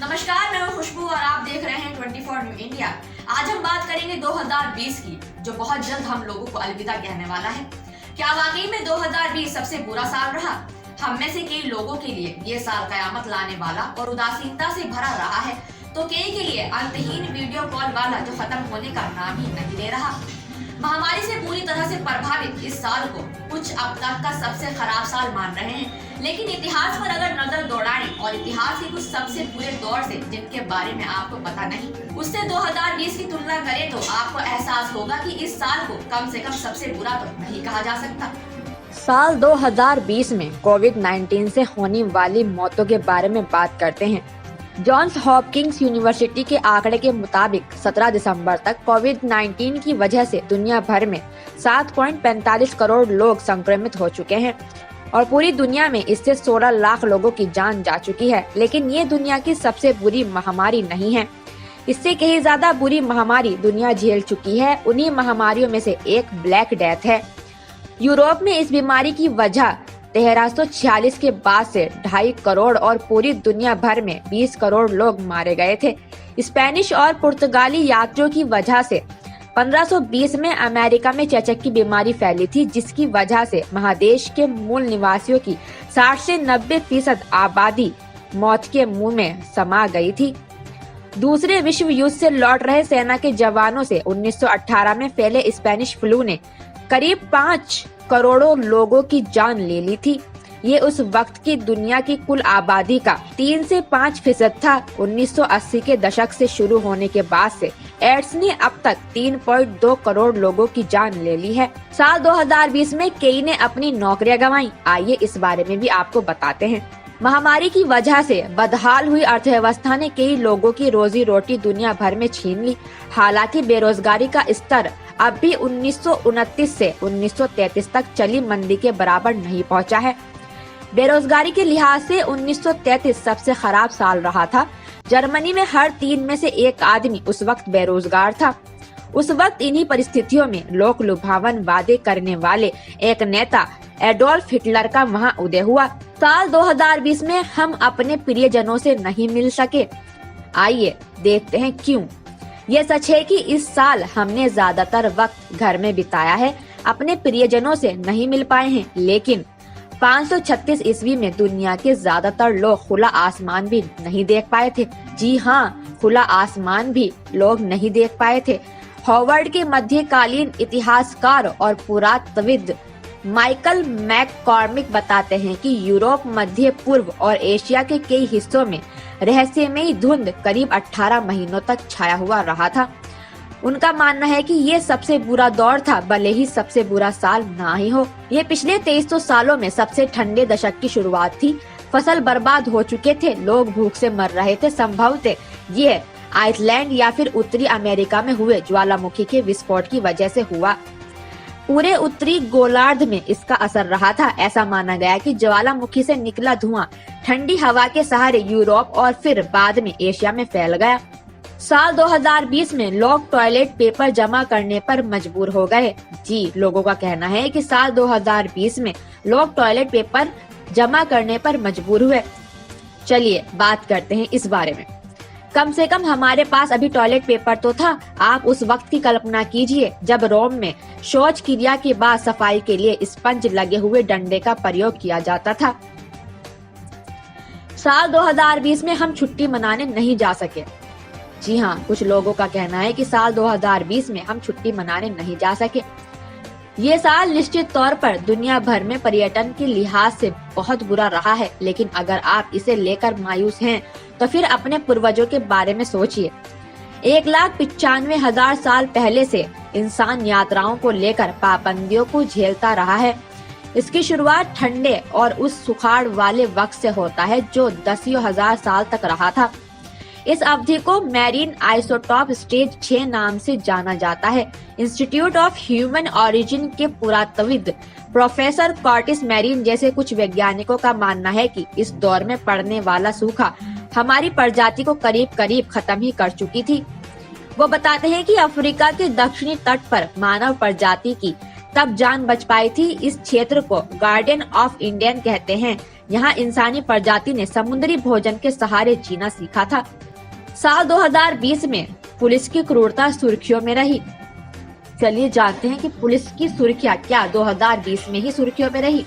नमस्कार, मैं हूं खुशबू और आप देख रहे हैं 24 न्यू इंडिया। आज हम बात करेंगे 2020 की, जो बहुत जल्द हम लोगों को अलविदा कहने वाला है। क्या वाकई में 2020 सबसे बुरा साल रहा? हम में से कई लोगों के लिए ये साल कयामत लाने वाला और उदासीनता से भरा रहा है, तो कई के लिए अंतहीन वीडियो कॉल वाला जो खत्म होने का नाम ही नहीं ले रहा। महामारी से पूरी तरह से प्रभावित इस साल को कुछ अब तक का सबसे खराब साल मान रहे हैं, लेकिन इतिहास पर अगर नजर दौड़ाएं और इतिहास के कुछ सबसे बुरे दौर से जिनके बारे में आपको पता नहीं, उससे 2020 की तुलना करें तो आपको एहसास होगा कि इस साल को कम से कम सबसे बुरा तो नहीं कहा जा सकता। साल 2020 में कोविड-19 से होने वाली मौतों के बारे में बात करते हैं। जॉन्स हॉपकिंस यूनिवर्सिटी के आंकड़े के मुताबिक 17 दिसंबर तक कोविड-19 की वजह से दुनिया भर में 7.45 करोड़ लोग संक्रमित हो चुके हैं और पूरी दुनिया में इससे 16 लाख लोगों की जान जा चुकी है। लेकिन ये दुनिया की सबसे बुरी महामारी नहीं है। इससे कहीं ज्यादा बुरी महामारी दुनिया झेल चुकी है। उन्हीं महामारियों में से एक ब्लैक डेथ है। यूरोप में इस बीमारी की वजह 1346 के बाद से 2.5 करोड़ और पूरी दुनिया भर में 20 करोड़ लोग मारे गए थे। स्पेनिश और पुर्तगाली यात्रियों की वजह से 1520 में अमेरिका में चेचक की बीमारी फैली थी, जिसकी वजह से महादेश के मूल निवासियों की 60 से 90% आबादी मौत के मुंह में समा गई थी। दूसरे विश्व युद्ध से लौट रहे सेना के जवानों से 1918 में फैले स्पेनिश फ्लू ने करीब 5 करोड़ों लोगों की जान ले ली थी। ये उस वक्त की दुनिया की कुल आबादी का 3 से 5% था। 1980 के दशक से शुरू होने के बाद से एड्स ने अब तक 3.2 करोड़ लोगों की जान ले ली है। साल 2020 में कई ने अपनी नौकरियां गंवाई। आइए इस बारे में भी आपको बताते हैं। महामारी की वजह से बदहाल हुई अर्थव्यवस्था ने कई लोगों की रोजी रोटी दुनिया भर में छीन ली। हालांकि बेरोजगारी का स्तर अब भी 1929 से 1933 तक चली मंदी के बराबर नहीं पहुंचा है। बेरोजगारी के लिहाज से 1933 सबसे खराब साल रहा था। जर्मनी में हर 3 में से 1 आदमी उस वक्त बेरोजगार था। उस वक्त इन्हीं परिस्थितियों में लोक लुभावन वादे करने वाले एक नेता एडोल्फ हिटलर का वहां उदय हुआ। साल 2020 में हम अपने प्रियजनों से नहीं मिल सके। आइए देखते हैं क्यों। ये सच है कि इस साल हमने ज्यादातर वक्त घर में बिताया है, अपने प्रियजनों से नहीं मिल पाए हैं। लेकिन 536 ईस्वी में दुनिया के ज्यादातर लोग खुला आसमान भी नहीं देख पाए थे। जी हाँ, खुला आसमान भी लोग नहीं देख पाए थे। हॉवर्ड के मध्यकालीन इतिहासकार और पुरातत्वविद माइकल मैककॉर्मिक बताते हैं कि यूरोप, मध्य पूर्व और एशिया के कई हिस्सों में रहस्यमयी धुंध करीब 18 महीनों तक छाया हुआ रहा था। उनका मानना है कि ये सबसे बुरा दौर था, भले ही सबसे बुरा साल ना ही हो। ये पिछले 2300 सालों में सबसे ठंडे दशक की शुरुआत थी। फसल बर्बाद हो चुके थे, लोग भूख से मर रहे थे। संभवतः ये आइसलैंड या फिर उत्तरी अमेरिका में हुए ज्वालामुखी के विस्फोट की वजह से हुआ। पूरे उत्तरी गोलार्ध में इसका असर रहा था। ऐसा माना गया कि ज्वालामुखी से निकला धुआं ठंडी हवा के सहारे यूरोप और फिर बाद में एशिया में फैल गया। साल 2020 में लोग टॉयलेट पेपर जमा करने पर मजबूर हो गए। जी, लोगों का कहना है कि साल 2020 में लोग टॉयलेट पेपर जमा करने पर मजबूर हुए। चलिए बात करते हैं इस बारे में। कम से कम हमारे पास अभी टॉयलेट पेपर तो था। आप उस वक्त की कल्पना कीजिए जब रोम में शौच क्रिया के बाद सफाई के लिए स्पंज लगे हुए डंडे का प्रयोग किया जाता था। साल 2020 में हम छुट्टी मनाने नहीं जा सके। जी हाँ, कुछ लोगों का कहना है कि साल 2020 में हम छुट्टी मनाने नहीं जा सके। ये साल निश्चित तौर पर दुनिया भर में पर्यटन के लिहाज से बहुत बुरा रहा है। लेकिन अगर आप इसे लेकर मायूस हैं तो फिर अपने पूर्वजों के बारे में सोचिए। 1,95,000 साल पहले से इंसान यात्राओं को लेकर पाबंदियों को झेलता रहा है। इसकी शुरुआत ठंडे और उस सुखाड़ वाले वक्त से होता है जो 10,000 साल तक रहा था। इस अवधि को मैरीन आइसोटॉप स्टेज 6 नाम से जाना जाता है। इंस्टीट्यूट ऑफ ह्यूमन ओरिजिन के पुरातत्वविद प्रोफेसर कर्टिस मैरीन जैसे कुछ वैज्ञानिकों का मानना है कि इस दौर में पड़ने वाला सूखा हमारी प्रजाति को करीब करीब खत्म ही कर चुकी थी। वो बताते हैं कि अफ्रीका के दक्षिणी तट पर मानव प्रजाति की तब जान बच पाई थी। इस क्षेत्र को गार्डन ऑफ इंडियन कहते हैं। यहाँ इंसानी प्रजाति ने समुद्री भोजन के सहारे जीना सीखा था। साल 2020 में पुलिस की क्रूरता सुर्खियों में रही। चलिए जानते हैं कि पुलिस की सुर्खियां क्या 2020 में ही सुर्खियों में रही।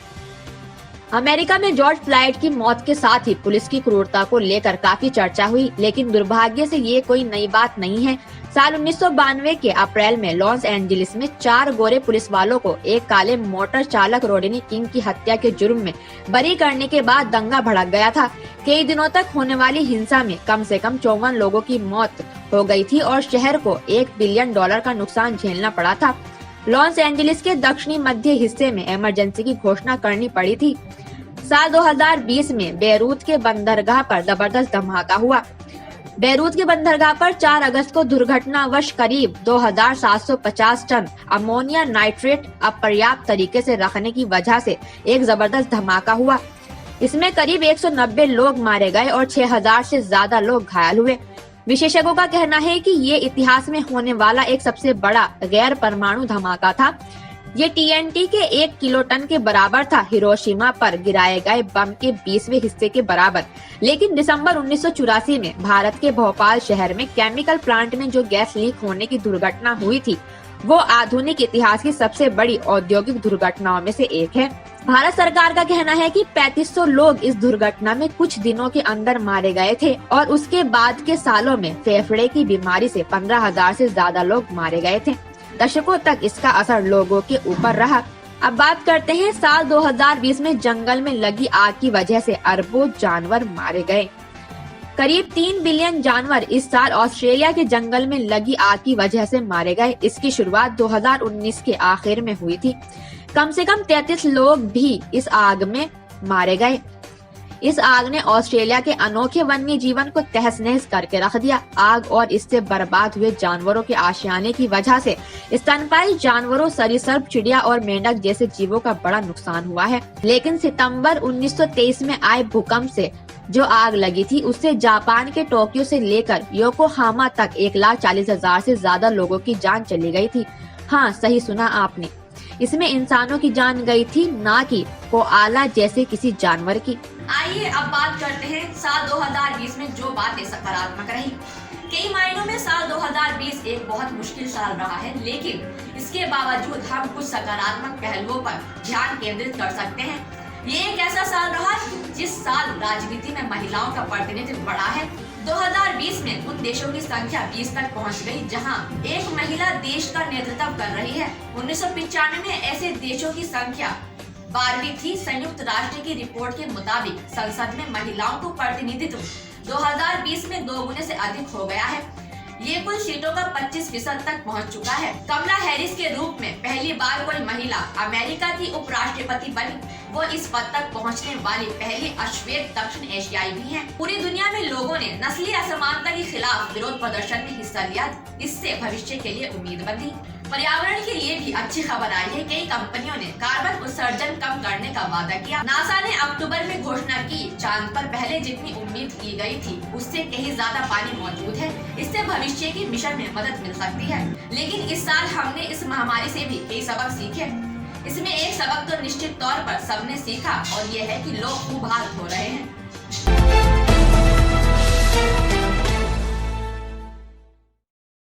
अमेरिका में जॉर्ज फ्लॉयड की मौत के साथ ही पुलिस की क्रूरता को लेकर काफी चर्चा हुई, लेकिन दुर्भाग्य से ये कोई नई बात नहीं है। साल 1992 के अप्रैल में लॉस एंजलिस में 4 गोरे पुलिस वालों को एक काले मोटर चालक रोडिनी किंग की हत्या के जुर्म में बरी करने के बाद दंगा भड़क गया था। कई दिनों तक होने वाली हिंसा में कम से कम 54 लोगों की मौत हो गई थी और शहर को $1 बिलियन का नुकसान झेलना पड़ा था। लॉस एंजलिस के दक्षिणी मध्य हिस्से में इमरजेंसी की घोषणा करनी पड़ी थी। साल 2020 में बेरूत के बंदरगाह पर जबरदस्त धमाका हुआ। बेरूत के बंदरगाह पर 4 अगस्त को दुर्घटनावश करीब 2750 टन अमोनिया नाइट्रेट अपर्याप्त तरीके से रखने की वजह से एक जबरदस्त धमाका हुआ। इसमें करीब 190 लोग मारे गए और 6000 से ज्यादा लोग घायल हुए। विशेषज्ञों का कहना है कि ये इतिहास में होने वाला एक सबसे बड़ा गैर परमाणु धमाका था। ये TNT के 1 किलोटन के बराबर था, हिरोशिमा पर गिराए गए बम के 20वें हिस्से के बराबर। लेकिन दिसंबर 1984 में भारत के भोपाल शहर में केमिकल प्लांट में जो गैस लीक होने की दुर्घटना हुई थी, वो आधुनिक इतिहास की सबसे बड़ी औद्योगिक दुर्घटनाओं में से एक है। भारत सरकार का कहना है कि 3500 लोग इस दुर्घटना में कुछ दिनों के अंदर मारे गए थे और उसके बाद के सालों में फेफड़े की बीमारी से 15,000 से ज्यादा लोग मारे गए थे। दशकों तक इसका असर लोगों के ऊपर रहा। अब बात करते हैं साल 2020 में जंगल में लगी आग की वजह से अरबों जानवर मारे गए। करीब 3 बिलियन जानवर इस साल ऑस्ट्रेलिया के जंगल में लगी आग की वजह से मारे गए। इसकी शुरुआत 2019 के आखिर में हुई थी। कम से कम 33 लोग भी इस आग में मारे गए। इस आग ने ऑस्ट्रेलिया के अनोखे वन्य जीवन को तहस नहस करके रख दिया। आग और इससे बर्बाद हुए जानवरों के आशियाने की वजह से स्तनपायी जानवरों, सरीसृप, चिड़िया और मेंढक जैसे जीवों का बड़ा नुकसान हुआ है। लेकिन सितंबर 1923 में आए भूकंप से जो आग लगी थी, उससे जापान के टोक्यो से लेकर योकोहामा तक 1,40,000 से ज्यादा लोगों की जान चली गई थी। हाँ, सही सुना आपने, इसमें इंसानों की जान गई थी, ना कि कोआला जैसे किसी जानवर की। आइए अब बात करते हैं साल 2020 में जो बातें सकारात्मक रही। कई मायनों में साल 2020 एक बहुत मुश्किल साल रहा है, लेकिन इसके बावजूद हम कुछ सकारात्मक पहलुओं पर ध्यान केंद्रित कर सकते हैं। ये एक ऐसा साल रहा जिस साल राजनीति में महिलाओं का प्रतिनिधित्व बढ़ा है। 2020 में उन देशों की संख्या 20 तक पहुंच गई जहां एक महिला देश का नेतृत्व कर रही है। 1995 में ऐसे देशों की संख्या 12वीं थी। संयुक्त राष्ट्र की रिपोर्ट के मुताबिक संसद में महिलाओं को प्रतिनिधित्व 2020 में 2 गुने से अधिक हो गया है। ये कुल सीटों का 25% तक पहुंच चुका है। कमला हैरिस के रूप में पहली बार कोई महिला अमेरिका की उपराष्ट्रपति बनी। वो इस पद तक पहुंचने वाली पहली अश्वेत दक्षिण एशियाई भी हैं। पूरी दुनिया में लोगों ने नस्लीय असमानता के खिलाफ विरोध प्रदर्शन में हिस्सा लिया। इससे भविष्य के लिए उम्मीद बंधी। पर्यावरण के लिए भी अच्छी खबर आई है। कई कंपनियों ने कार्बन उत्सर्जन कम करने का वादा किया। नासा ने अक्टूबर में घोषणा की, चांद पर पहले जितनी उम्मीद की गई थी उससे कहीं ज्यादा पानी मौजूद है। इससे भविष्य की मिशन में मदद मिल सकती है। लेकिन इस साल हमने इस महामारी से भी कई सबक सीखे। इसमें एक सबक तो निश्चित तौर पर सबने सीखा और ये है कि लोग खूब हाथ धो रहे हैं।